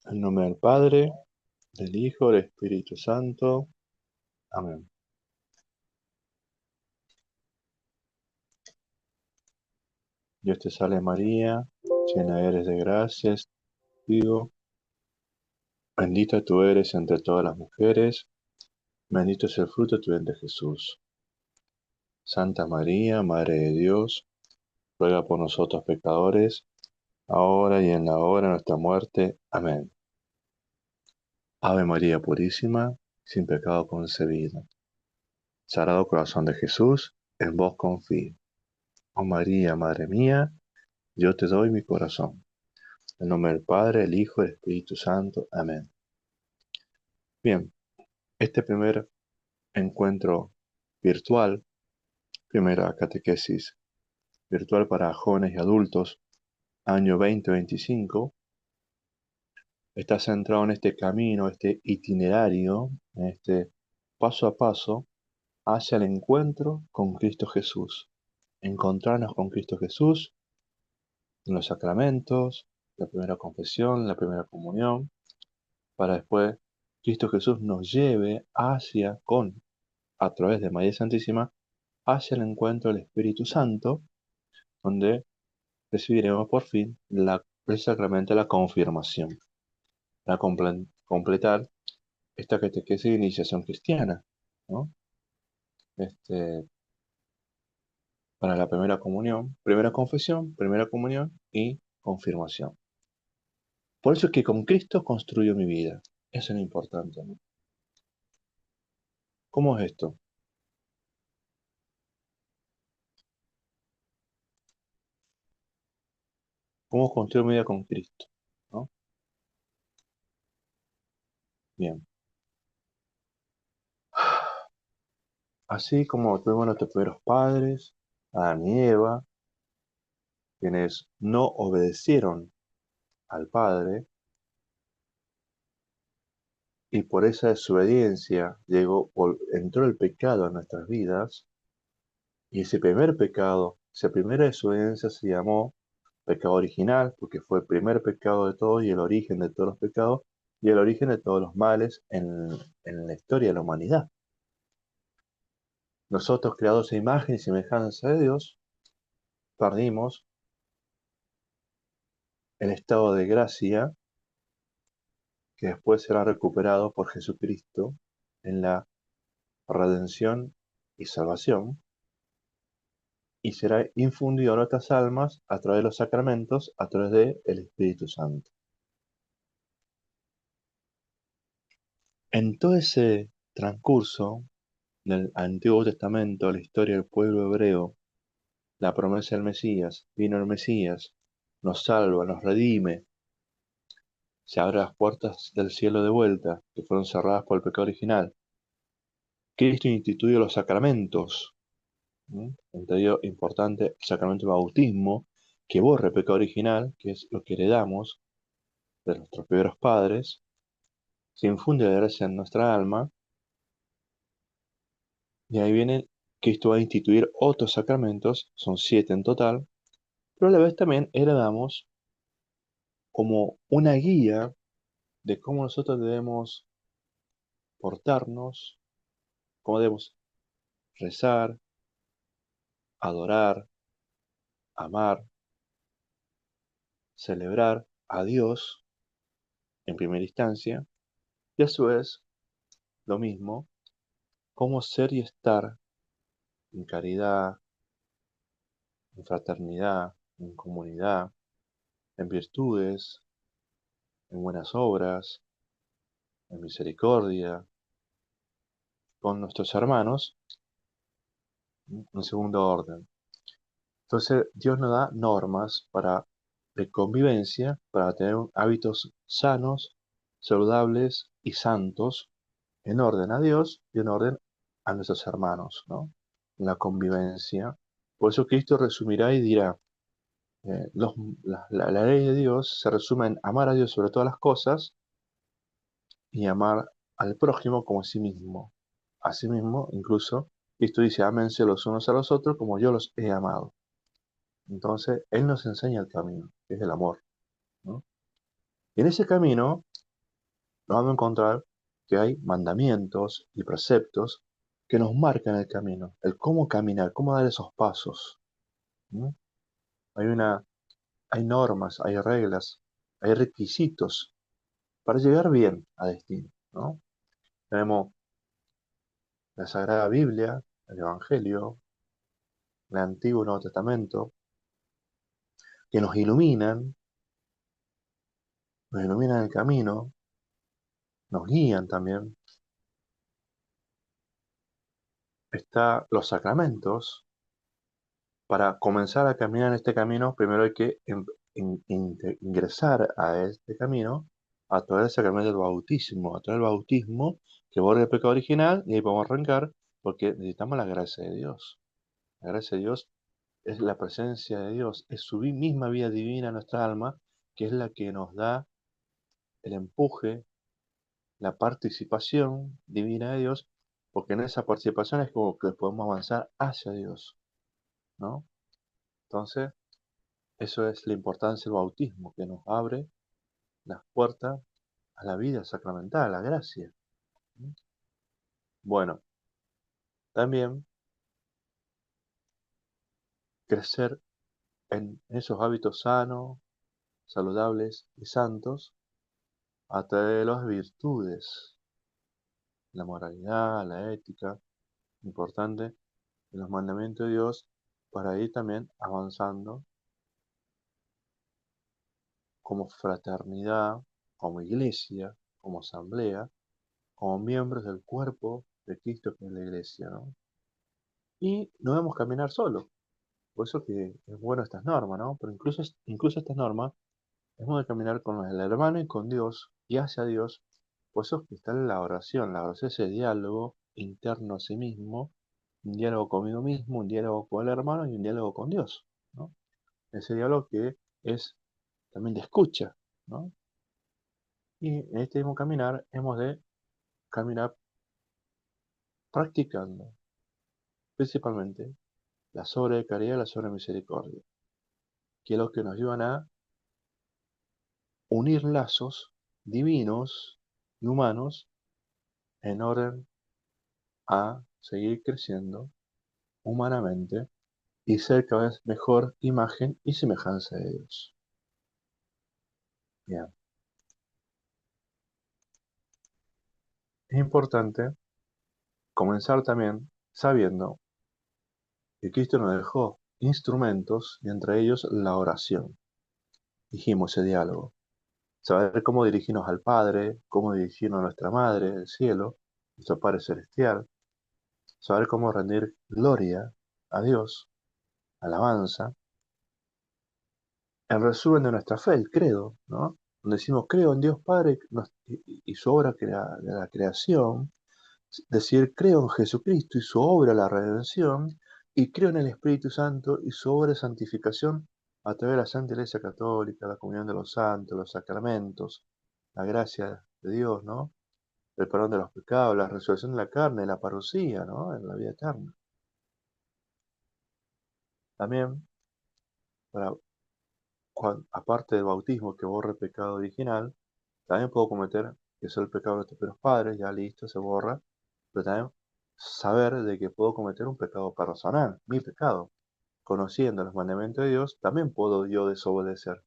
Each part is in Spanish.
En nombre del Padre, del Hijo, del Espíritu Santo. Amén. Dios te salve María, llena eres de gracias, digo, bendita tú eres entre todas las mujeres, bendito es el fruto de tu vientre Jesús. Santa María, Madre de Dios, ruega por nosotros pecadores, ahora y en la hora de nuestra muerte. Amén. Ave María Purísima, sin pecado concebida. Sagrado Corazón de Jesús, en vos confío. Oh María, Madre mía, yo te doy mi corazón. En nombre del Padre, del Hijo y del Espíritu Santo. Amén. Bien, este primer encuentro virtual, primera catequesis virtual para jóvenes y adultos, año 2025, está centrado en este camino, este itinerario, en este paso a paso hacia el encuentro con Cristo Jesús. Encontrarnos con Cristo Jesús en los sacramentos, la primera confesión, la primera comunión, para después Cristo Jesús nos lleve a través de María Santísima, hacia el encuentro del Espíritu Santo, donde recibiremos por fin el sacramento de la confirmación, para completar esta catequesis de iniciación cristiana, ¿no? Este, para la primera comunión, primera confesión, primera comunión y confirmación. Por eso es que con Cristo construyo mi vida. Eso es lo importante, ¿no? ¿Cómo es esto? ¿Cómo construyo mi vida con Cristo? ¿No? Bien. Así como tuvimos nuestros primeros padres, Adán y Eva, quienes no obedecieron al Padre, y por esa desobediencia entró el pecado en nuestras vidas, y ese primer pecado, esa primera desobediencia se llamó pecado original, porque fue el primer pecado de todos y el origen de todos los pecados, y el origen de todos los males en la historia de la humanidad. Nosotros, creados a imagen y semejanza de Dios, perdimos el estado de gracia que después será recuperado por Jesucristo en la redención y salvación, y será infundido a nuestras almas a través de los sacramentos, a través del Espíritu Santo. En todo ese transcurso del Antiguo Testamento, la historia del pueblo hebreo, la promesa del Mesías, vino el Mesías, nos salva, nos redime, se abren las puertas del cielo de vuelta, que fueron cerradas por el pecado original. Cristo instituye los sacramentos, entre ellos importante el sacramento del bautismo, que borra el pecado original, que es lo que heredamos de nuestros primeros padres, se infunde la gracia en nuestra alma, y ahí viene Cristo va a instituir otros sacramentos, son 7 en total, pero a la vez también heredamos como una guía de cómo nosotros debemos portarnos, cómo debemos rezar, adorar, amar, celebrar a Dios en primera instancia, y a su vez lo mismo, cómo ser y estar en caridad, en fraternidad, en comunidad, en virtudes, en buenas obras, en misericordia, con nuestros hermanos, en segundo orden. Entonces, Dios nos da normas de convivencia para tener hábitos sanos, saludables y santos, en orden a Dios y en orden a nuestros hermanos, ¿no? En la convivencia. Por eso Cristo resumirá y dirá, la ley de Dios se resume en amar a Dios sobre todas las cosas y amar al prójimo como a sí mismo. Asimismo, incluso, Cristo dice, ámense los unos a los otros como yo los he amado. Entonces, Él nos enseña el camino, que es el amor, ¿no? Y en ese camino nos vamos a encontrar que hay mandamientos y preceptos que nos marcan el camino, el cómo caminar, cómo dar esos pasos. ¿No? Hay una, hay normas, hay reglas, hay requisitos para llegar bien a destino, ¿no? Tenemos la Sagrada Biblia, el Evangelio, el Antiguo y Nuevo Testamento, que nos iluminan el camino, nos guían también. Está los sacramentos. Para comenzar a caminar en este camino, primero hay que ingresar a este camino a través del sacramento del bautismo, a través del bautismo que borra el pecado original, y ahí podemos arrancar porque necesitamos la gracia de Dios. La gracia de Dios es la presencia de Dios, es su misma vida divina en nuestra alma, que es la que nos da el empuje, la participación divina de Dios, porque en esa participación es como que podemos avanzar hacia Dios, ¿no? Entonces, eso es la importancia del bautismo, que nos abre las puertas a la vida sacramental, a la gracia. Bueno, también crecer en esos hábitos sanos, saludables y santos a través de las virtudes, la moralidad, la ética, importante, en los mandamientos de Dios, para ir también avanzando como fraternidad, como iglesia, como asamblea, como miembros del cuerpo de Cristo que es la iglesia, ¿no? Y no debemos caminar solos. Por eso que es bueno estas normas, ¿no? Pero incluso estas normas es bueno caminar con el hermano y con Dios y hacia Dios. Por eso que está la oración es ese diálogo interno a sí mismo, un diálogo conmigo mismo, un diálogo con el hermano y un diálogo con Dios, ¿no? Ese diálogo que es también de escucha, ¿no? Y en este mismo caminar hemos de caminar practicando principalmente la obras de caridad y las obras de misericordia, que es lo que nos llevan a unir lazos divinos y humanos en orden a seguir creciendo humanamente y ser cada vez mejor imagen y semejanza de Dios. Bien. Es importante comenzar también sabiendo que Cristo nos dejó instrumentos y entre ellos la oración. Dijimos ese diálogo. Saber cómo dirigirnos al Padre, cómo dirigirnos a nuestra Madre del cielo, nuestro Padre celestial. Saber cómo rendir gloria a Dios, alabanza. El resumen de nuestra fe, el credo, ¿no? Donde decimos, creo en Dios Padre y su obra de la creación, decir, creo en Jesucristo y su obra, la redención, y creo en el Espíritu Santo y su obra de santificación a través de la Santa Iglesia Católica, la comunión de los santos, los sacramentos, la gracia de Dios, ¿no? El perdón de los pecados, la resurrección de la carne, la parucía, ¿no? En la vida eterna. También, para, aparte del bautismo que borra el pecado original, también puedo cometer, que es el pecado de nuestros primeros padres, ya listo, se borra, pero también saber de que puedo cometer un pecado personal, mi pecado. Conociendo los mandamientos de Dios, también puedo yo desobedecer.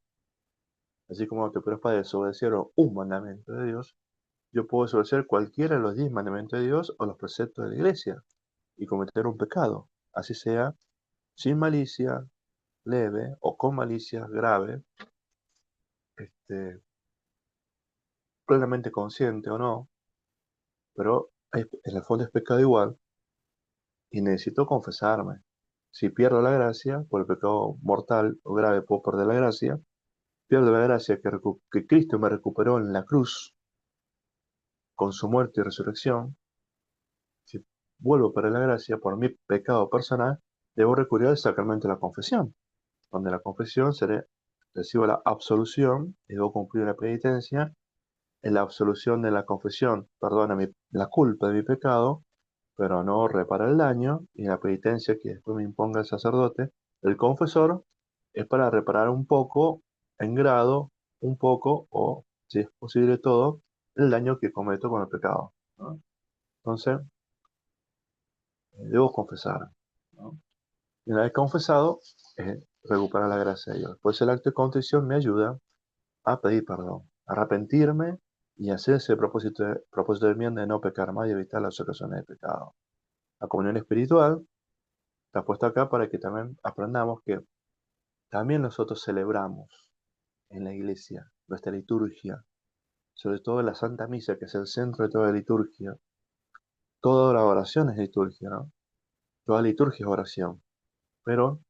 Así como nuestros primeros padres desobedecieron un mandamiento de Dios, yo puedo desobedecer cualquiera de los 10 mandamientos de Dios o los preceptos de la iglesia y cometer un pecado, así sea sin malicia leve o con malicia grave, este, plenamente consciente o no, pero en el fondo es pecado igual y necesito confesarme. Si pierdo la gracia por el pecado mortal o grave, puedo perder la gracia. Pierdo la gracia que Cristo me recuperó en la cruz con su muerte y resurrección. Si vuelvo a perder la gracia por mi pecado personal, debo recurrir al sacramento de la confesión, donde la confesión recibo la absolución y debo cumplir la penitencia. En la absolución de la confesión perdona la culpa de mi pecado, pero no repara el daño, y la penitencia que después me imponga el sacerdote, el confesor, es para reparar un poco, en grado, un poco, o si es posible todo, el daño que cometo con el pecado, ¿no? Entonces, debo confesar, ¿no? Y una vez confesado, recuperar la gracia de Dios. Pues el acto de contrición me ayuda a pedir perdón, a arrepentirme y hacer ese propósito de enmienda de no pecar más y evitar las ocasiones de pecado. La comunión espiritual está puesta acá para que también aprendamos que también nosotros celebramos en la iglesia nuestra liturgia, sobre todo en la Santa Misa, que es el centro de toda la liturgia. Toda la oración es liturgia, ¿no? Toda liturgia es oración, pero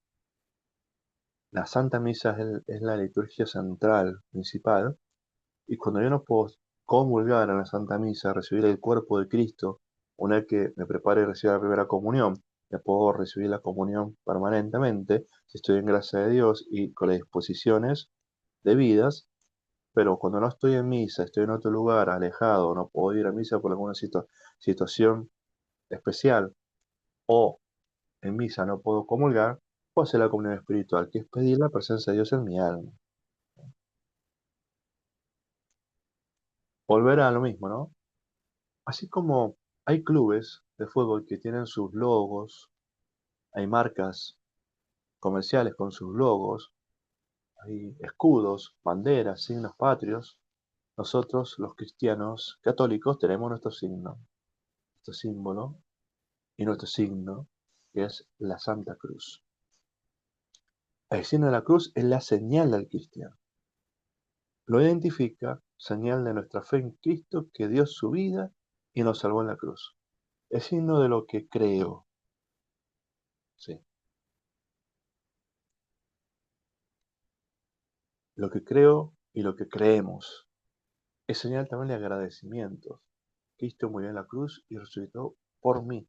la Santa Misa es la liturgia central, principal, y cuando yo no puedo comulgar en la Santa Misa, recibir el cuerpo de Cristo, una vez que me prepare y reciba la primera comunión, ya puedo recibir la comunión permanentemente, si estoy en gracia de Dios y con las disposiciones debidas, pero cuando no estoy en misa, estoy en otro lugar, alejado, no puedo ir a misa por alguna situación especial, o en misa no puedo comulgar, puedo hacer la comunión espiritual, que es pedir la presencia de Dios en mi alma. Volver a lo mismo, ¿no? Así como hay clubes de fútbol que tienen sus logos, hay marcas comerciales con sus logos, hay escudos, banderas, signos patrios, nosotros los cristianos católicos tenemos nuestro signo, nuestro símbolo y nuestro signo, que es la Santa Cruz. El signo de la cruz es la señal del cristiano. Lo identifica, señal de nuestra fe en Cristo que dio su vida y nos salvó en la cruz. Es signo de lo que creo. Sí. Lo que creo y lo que creemos. Es señal también de agradecimientos. Cristo murió en la cruz y resucitó por mí,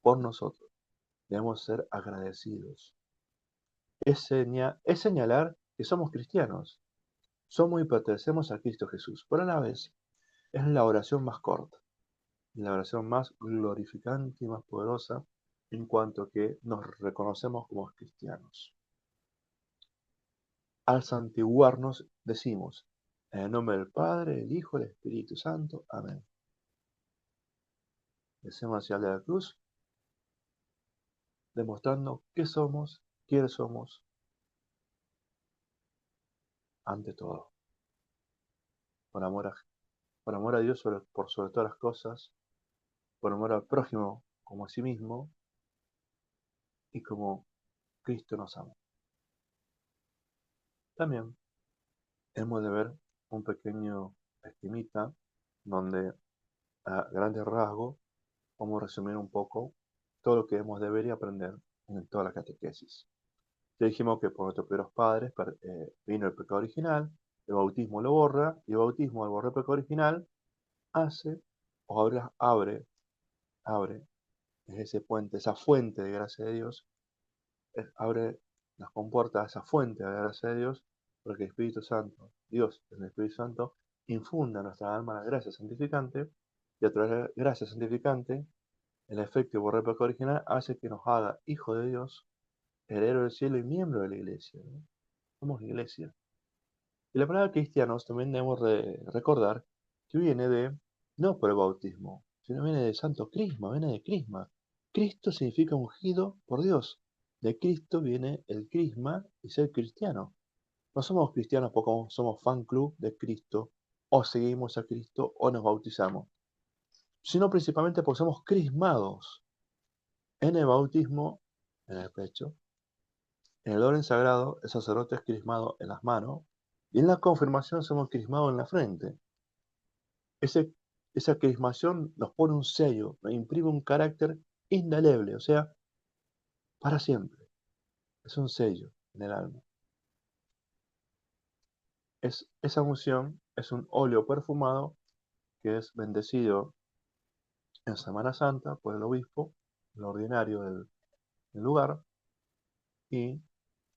por nosotros. Debemos ser agradecidos. Es señalar que somos cristianos. Somos y pertenecemos a Cristo Jesús. Pero a la vez es la oración más corta, la oración más glorificante y más poderosa en cuanto que nos reconocemos como cristianos. Al santiguarnos decimos, en el nombre del Padre, el Hijo y el Espíritu Santo. Amén. Decimos hacia de la cruz, demostrando qué somos, quiénes somos, ante todo. Por amor a, por amor a Dios por sobre todas las cosas, por amor al prójimo como a sí mismo y como Cristo nos ama. También hemos de ver un pequeño esquemita donde a grandes rasgos vamos a resumir un poco todo lo que hemos debería aprender en toda la catequesis. Ya dijimos que por nuestros primeros padres vino el pecado original, el bautismo lo borra, y el bautismo al borrar el pecado original hace o abre, es ese puente, esa fuente de gracia de Dios, abre las compuertas a esa fuente de la gracia de Dios, porque el Espíritu Santo, Dios, el Espíritu Santo, infunda en nuestra alma la gracia santificante, y a través de la gracia santificante, el efecto de borrar el pecado original hace que nos haga hijo de Dios, heredero del cielo y miembro de la iglesia, ¿no? Somos iglesia. Y la palabra cristianos también debemos recordar que viene de, no por el bautismo, sino viene de santo crisma, viene de crisma. Cristo significa ungido por Dios. De Cristo viene el crisma y ser cristiano. No somos cristianos porque somos fan club de Cristo, o seguimos a Cristo, o nos bautizamos, sino principalmente porque somos crismados en el bautismo, en el pecho, en el orden sagrado, el sacerdote es crismado en las manos, y en la confirmación somos crismados en la frente. Ese, esa crismación nos pone un sello, nos imprime un carácter indeleble, o sea, para siempre. Es un sello en el alma. Esa unción es un óleo perfumado que es bendecido en Semana Santa por el obispo, el ordinario del lugar, y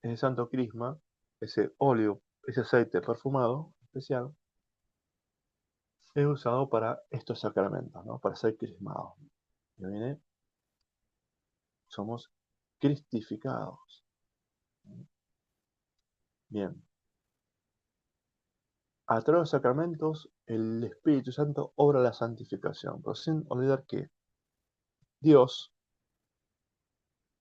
ese santo crisma, ese óleo, ese aceite perfumado especial, es usado para estos sacramentos, ¿no? Para ser crismados. Y viene, somos cristificados. Bien, A través de los sacramentos, el Espíritu Santo obra la santificación, pero sin olvidar que Dios,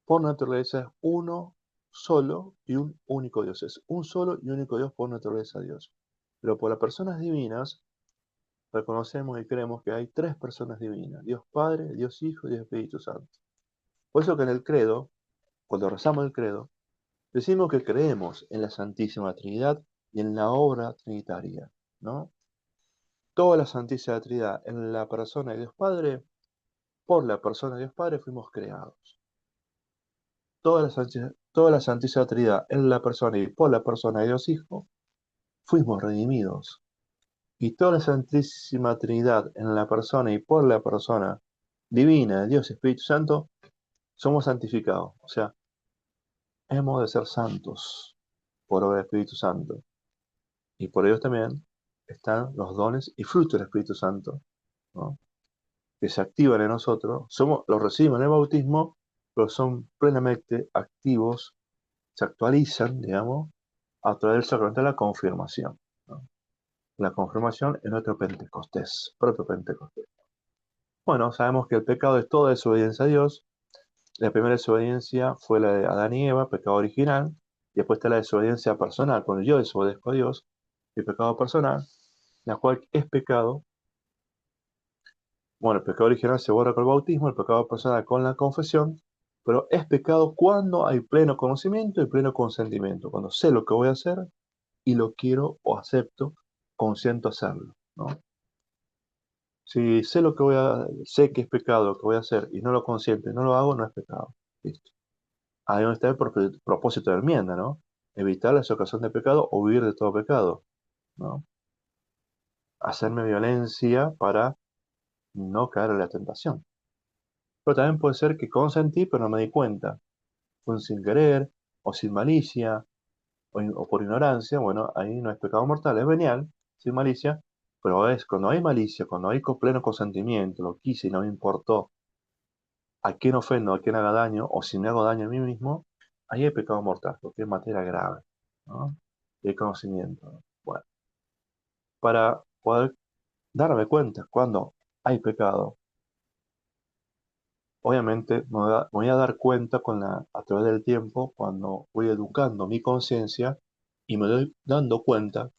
por naturaleza, es uno solo y un único Dios. Es un solo y único Dios por naturaleza Dios. Pero por las personas divinas, reconocemos y creemos que hay tres personas divinas: Dios Padre, Dios Hijo y Dios Espíritu Santo. Por eso que en el credo, cuando rezamos el credo, decimos que creemos en la Santísima Trinidad y en la obra trinitaria, ¿no? Toda la Santísima Trinidad en la persona de Dios Padre, por la persona de Dios Padre fuimos creados. Toda la Santísima Trinidad en la persona y por la persona de Dios Hijo, fuimos redimidos. Y toda la Santísima Trinidad en la persona y por la persona divina de Dios Espíritu Santo, somos santificados. O sea, hemos de ser santos por obra del Espíritu Santo. Y por ellos también están los dones y frutos del Espíritu Santo, ¿no? Que se activan en nosotros. Los recibimos en el bautismo, pero son plenamente activos, se actualizan, digamos, a través del sacramento de la confirmación, ¿no? La confirmación es nuestro Pentecostés, propio Pentecostés. Bueno, sabemos que el pecado es toda desobediencia a Dios. La primera desobediencia fue la de Adán y Eva, pecado original. Y después está la desobediencia personal, cuando yo desobedezco a Dios, el pecado personal, la cual es pecado. Bueno, el pecado original se borra con el bautismo, el pecado personal con la confesión, pero es pecado cuando hay pleno conocimiento y pleno consentimiento, cuando sé lo que voy a hacer y lo quiero o acepto, consiento hacerlo, ¿no? Si sé que es pecado lo que voy a hacer y no lo consiento y no lo hago, no es pecado. Listo. Ahí donde está el propósito de la enmienda, ¿no? Evitar la ocasión de pecado o huir de todo pecado, ¿no? Hacerme violencia para no caer en la tentación. Pero también puede ser que consentí, pero no me di cuenta. Fue sin querer, o sin malicia, o por ignorancia. Bueno, ahí no es pecado mortal, es venial, sin malicia. Pero es cuando hay malicia, cuando hay pleno consentimiento, lo quise y no me importó a quién ofendo, a quién haga daño, o si me hago daño a mí mismo, ahí hay pecado mortal, porque es materia grave, ¿no? Y hay conocimiento, ¿no? Bueno, para poder darme cuenta cuando hay pecado, obviamente me voy a dar cuenta a través del tiempo, cuando voy educando mi conciencia y me doy dando cuenta,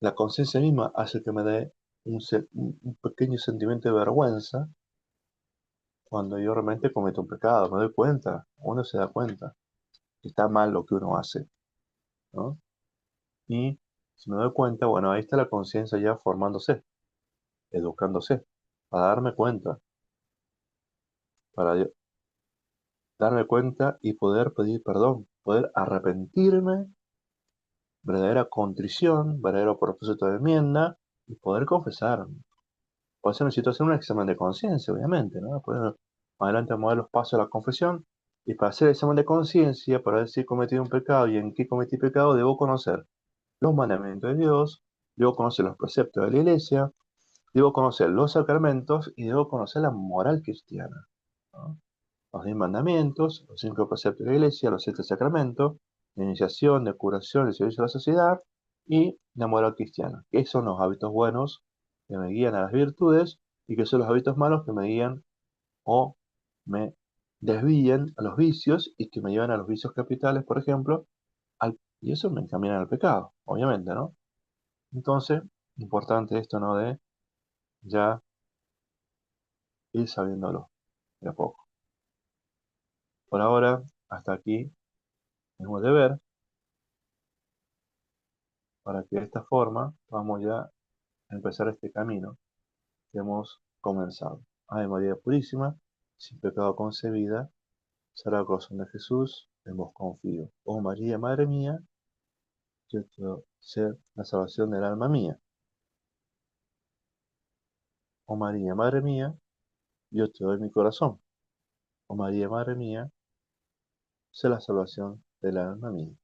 la conciencia misma hace que me dé un pequeño sentimiento de vergüenza cuando yo realmente cometo un pecado. Me doy cuenta, uno se da cuenta que está mal lo que uno hace, ¿no? Y si me doy cuenta, bueno, ahí está la conciencia ya formándose, educándose, para darme cuenta, para darme cuenta y poder pedir perdón, poder arrepentirme, verdadera contrición, verdadero propósito de enmienda y poder confesar. Por eso necesito hacer un examen de conciencia, obviamente, ¿no? Después, más adelante vamos a ver los pasos de la confesión. Y para hacer el examen de conciencia, para ver si he cometido un pecado y en qué cometí pecado, debo conocer los mandamientos de Dios, debo conocer los preceptos de la iglesia, debo conocer los sacramentos y debo conocer la moral cristiana, ¿no? Los 10 mandamientos, los 5 preceptos de la iglesia, los 7 sacramentos, la iniciación, de curación, el servicio a la sociedad y la moral cristiana, que son los hábitos buenos que me guían a las virtudes y que son los hábitos malos que me guían o me desvían a los vicios y que me llevan a los vicios capitales, por ejemplo, y eso me encamina al pecado, obviamente, ¿no? Entonces, importante esto, ¿no? De ya ir sabiéndolo de a poco. Por ahora, hasta aquí tengo de ver para que de esta forma vamos ya a empezar este camino que hemos comenzado. Ave María Purísima, sin pecado concebida, Sagrado Corazón de Jesús, en vos confío. Oh María, Madre mía, yo quiero ser la salvación del alma mía. Oh María, Madre mía, yo te doy mi corazón. Oh María, Madre mía, sé la salvación del alma mía.